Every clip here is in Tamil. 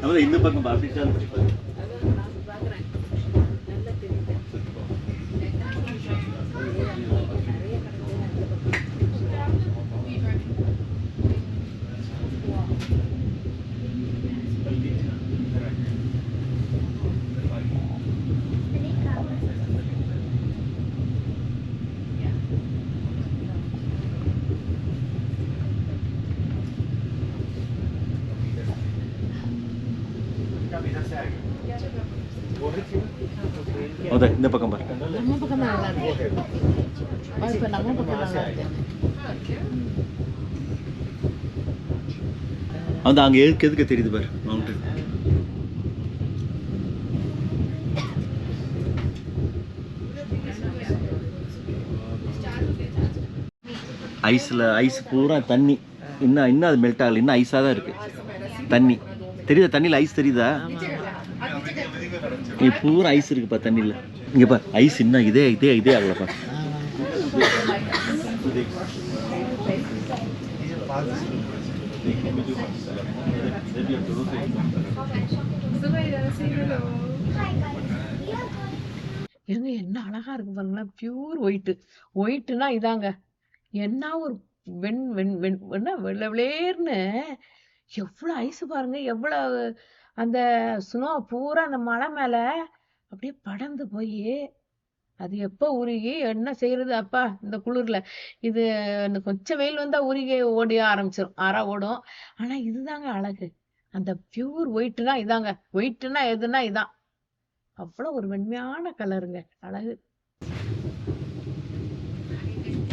நம்ம இந்த பக்கம் பார்த்துட்டாலும் இந்த பக்கம் பாரு. நம்ம பக்கம் தான் நல்லா இருக்கு. இப்ப நம்ம பக்கம் நல்லா இருக்கு. அந்த அங்க எதுக்கு தெரியுது பாரு மவுண்டன். ஐஸ் பூரா தண்ணி இன்னும் அது மெல்ட் ஆகல, இன்னும் ஐஸாக தான் இருக்கு தண்ணி. தெரியுதா தண்ணியில் ஐஸ் தெரியுதா? நீ பூரா ஐஸ் இருக்குப்பா தண்ணியில். இங்கே பா ஐஸ் இன்னும் இதே ஆகலப்பா. ஏங்க என்ன அழகா இருக்கு பாருங்களேன். பியூர் ஒயிட்டுனா இதாங்க. என்ன ஒரு வெள்ளை வெளியேர்னு எவ்வளோ ஐஸ் பாருங்க. எவ்வளோ அந்த ஸ்னோ பூரா அந்த மலை மேல அப்படியே படர்ந்து போய் அது எப்போ உருகி என்ன செய்யறது அப்பா இந்த குளிர்ல. இது இந்த கொஞ்சம் வெயில் வந்தா உருகி ஓடி ஆரம்பிச்சிடும், ஓடும். ஆனா இதுதாங்க அழகு. அந்த பியூர் ஒயிட்னா இதாங்க. ஒயிட்னா எதுனா இதான். அவ்வளோ ஒரு வெண்மையான கலருங்க, அழகு.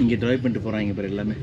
இங்கே டிரைவ் பண்ணிட்டு போகிறாங்க பாரு எல்லாமே.